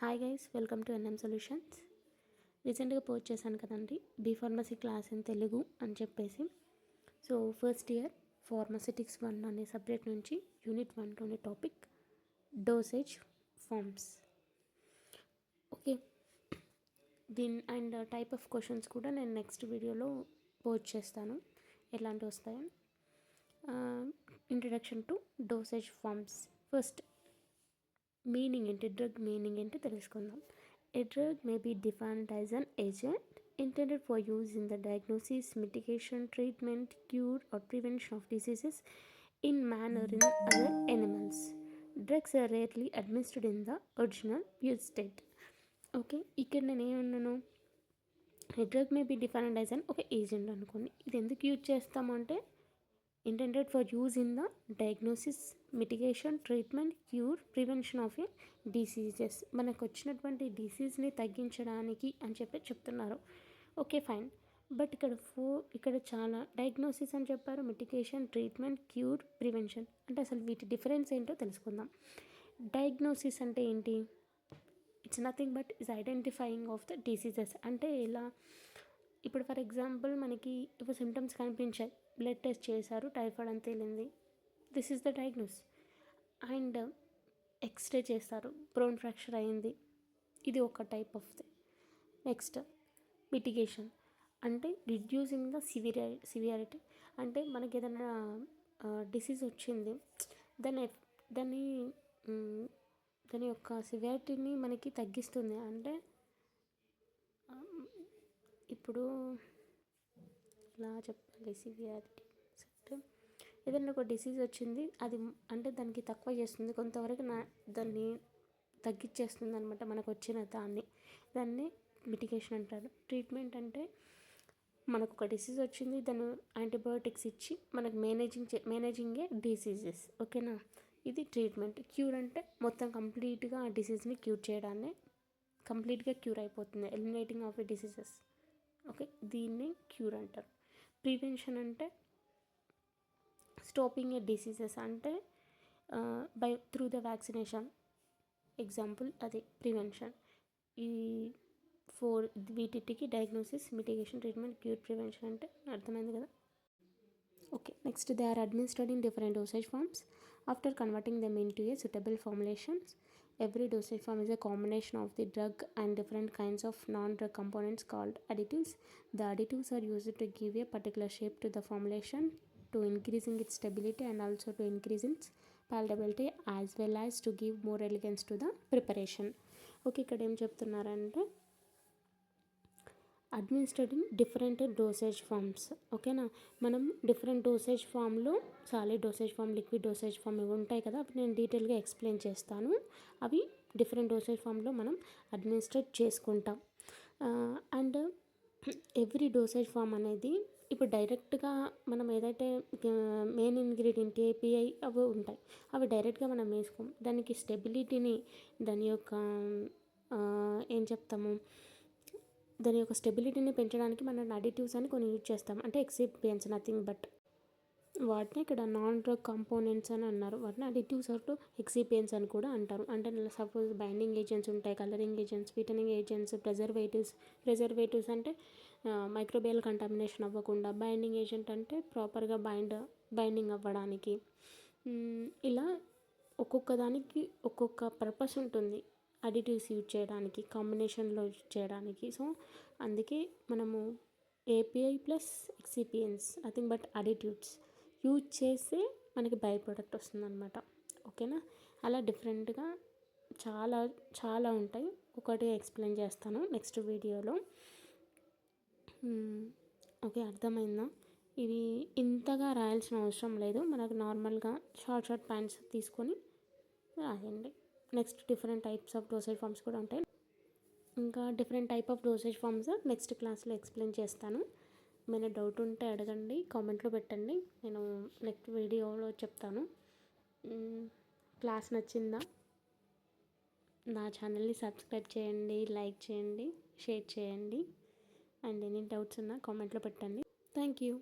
Hi guys, welcome to NM solutions. రీసెంట్గా post చేశాను కదండి, B pharmacy class in Telugu అని చెప్పేసి. సో ఫస్ట్ ఇయర్ ఫార్మసిటిక్స్ 1 అనే సబ్జెక్ట్ నుంచి యూనిట్ 1లోని టాపిక్ డోసేజ్ ఫార్మ్స్. ఓకే, దీని అండ్ టైప్ ఆఫ్ క్వశ్చన్స్ కూడా నేను నెక్స్ట్ వీడియోలో పోస్ట్ చేస్తాను, ఎలాంటివి వస్తాయని. Introduction to dosage forms. First meaning ఏంటి, డ్రగ్ మీనింగ్ ఏంటి తెలుసుకుందాం. A drug may be defined as an agent intended for use in the diagnosis, mitigation, treatment, cure or prevention of diseases in man or in other animals. Drugs are rarely administered in the original pure state. Okay, ఇక్కడ నేను ఏమన్నాను, drug may be defined as an ఒక agent అనుకోండి. ఇది ఎందుకు use చేస్తామంటే intended for use in the diagnosis, mitigation, treatment, cure, prevention of a diseases. మనకు వచ్చినటువంటి డిసీజ్ని తగ్గించడానికి అని చెప్పి చెప్తున్నారు. ఓకే ఫైన్, బట్ ఇక్కడ చాలా డయాగ్నోసిస్ అని చెప్పారు, మిటిగేషన్, ట్రీట్మెంట్, క్యూర్, ప్రివెన్షన్. అంటే అసలు వీటి డిఫరెన్స్ ఏంటో తెలుసుకుందాం. డయాగ్నోసిస్ అంటే ఏంటి? It's nothing but is identifying of the diseases. అంటే ఎలా, ఇప్పుడు ఫర్ ఎగ్జాంపుల్ మనకి ఇప్పుడు సిమ్టమ్స్ కనిపించాయి, బ్లడ్ టెస్ట్ చేశారు, టైఫాయిడ్ అని తేలింది, this is the diagnose. And x ray చేస్తారు, బ్రోన్ ఫ్రాక్చర్ అయింది, ఇది ఒక type of the. Next mitigation అంటే రిడ్యూసింగ్ ద సివియారిటీ. అంటే మనకి ఏదైనా డిసీజ్ వచ్చింది, దాని దాని యొక్క సివియారిటీని మనకి తగ్గిస్తుంది. అంటే ఇప్పుడు ఇలా చెప్పాలి, సివియారిటీ అంటే ఏదైనా ఒక డిసీజ్ వచ్చింది, అది అంటే దానికి తక్కువ చేస్తుంది, కొంతవరకు దాన్ని తగ్గించేస్తుంది అనమాట, మనకు వచ్చిన దాన్ని మిటిగేషన్ అంటారు. ట్రీట్మెంట్ అంటే మనకు ఒక డిసీజ్ వచ్చింది, దాన్ని యాంటీబయోటిక్స్ ఇచ్చి మనకు మేనేజింగే డిసీజెస్. ఓకేనా, ఇది ట్రీట్మెంట్. క్యూర్ అంటే మొత్తం కంప్లీట్గా ఆ డిసీజ్ని క్యూర్ చేయడాన్ని, కంప్లీట్గా క్యూర్ అయిపోతుంది, eliminating of the diseases. Okay, దీన్ని క్యూర్ అంటారు. ప్రివెన్షన్ అంటే స్టాపింగ్ ఏ డిసీజెస్, అంటే త్రూ ద వ్యాక్సినేషన్, ఎగ్జాంపుల్ అది ప్రివెన్షన్. ఈ వీటికి diagnosis, mitigation, treatment, cure, prevention అంటే అర్థమైంది కదా. Okay, next they are administered in different dosage forms after converting them in to a suitable formulations. Every dosage form is a combination of the drug and different kinds of non-drug components called additives. The additives are used to give a particular shape to the formulation, to increasing its stability and also to increase its palatability, as well as to give more elegance to the preparation. Okay, ఇక్కడ ఏం చెప్తున్నారంటే administered in different dosage forms. ఓకేనా, మనం different dosage ఫామ్లో solid dosage form, liquid dosage form ఇవి ఉంటాయి కదా, అవి నేను డీటెయిల్గా ఎక్స్ప్లెయిన్ చేస్తాను. అవి డిఫరెంట్ డోసేజ్ ఫామ్లో మనం అడ్మినిస్ట్రేట్ చేసుకుంటాం. అండ్ ఎవ్రీ డోసేజ్ ఫామ్ అనేది ఇప్పుడు డైరెక్ట్గా మనం ఏదైతే మెయిన్ ఇంగ్రీడియంట్ ఏపీఐ అవి ఉంటాయి, అవి డైరెక్ట్గా మనం వేసుకోం. దానికి స్టెబిలిటీని, దాని యొక్క ఏం చెప్తాము, దాని యొక్క స్టెబిలిటీని పెంచడానికి మనం అడిటివ్స్ అని కొన్ని యూజ్ చేస్తాం. అంటే ఎక్సిపియన్స్, నథింగ్ బట్ వాటిని ఇక్కడ నాన్ డ్రగ్ కాంపోనెంట్స్ అని అన్నారు. వాటిని అడిటివ్స్ ఆర్ ఎక్సిపియన్స్ అని కూడా అంటారు. అంటే సపోజ్ బైండింగ్ ఏజెంట్స్ ఉంటాయి, colouring agents, sweetening agents, preservatives అంటే మైక్రోబియల్ కంటామినేషన్ అవ్వకుండా, బైండింగ్ ఏజెంట్ అంటే ప్రాపర్గా బైండింగ్ అవ్వడానికి. ఇలా ఒక్కొక్క దానికి ఒక్కొక్క పర్పస్ ఉంటుంది, అడిటివ్స్ యూజ్ చేయడానికి, కాంబినేషన్లో యూజ్ చేయడానికి. సో అందుకే మనము API plus excipients, nothing but additives use చేస్తే మనకి బై ప్రోడక్ట్ వస్తుందన్నమాట. ఓకేనా, అలా డిఫరెంట్గా చాలా చాలా ఉంటాయి. ఒకటి ఎక్స్ప్లెయిన్ చేస్తాను నెక్స్ట్ వీడియోలో. ఓకే, అర్థమైందా? ఇవి ఇంతగా రాయాల్సిన అవసరం లేదు, మనకు నార్మల్గా షార్ట్ పాయింట్స్ తీసుకొని రాయండి. Next different types of dosage forms కూడా ఉంటాయి. ఇంకా different type of dosage forms next క్లాస్లో ఎక్స్ప్లెయిన్ చేస్తాను. ఏమైనా డౌట్ ఉంటే అడగండి, కామెంట్లో పెట్టండి, నేను నెక్స్ట్ వీడియోలో చెప్తాను. క్లాస్ నచ్చిందా? నా ఛానల్ని సబ్స్క్రైబ్ చేయండి, లైక్ చేయండి, షేర్ చేయండి. అండ్ ఎనీ డౌట్స్ ఉన్నా కామెంట్లో పెట్టండి. Thank you.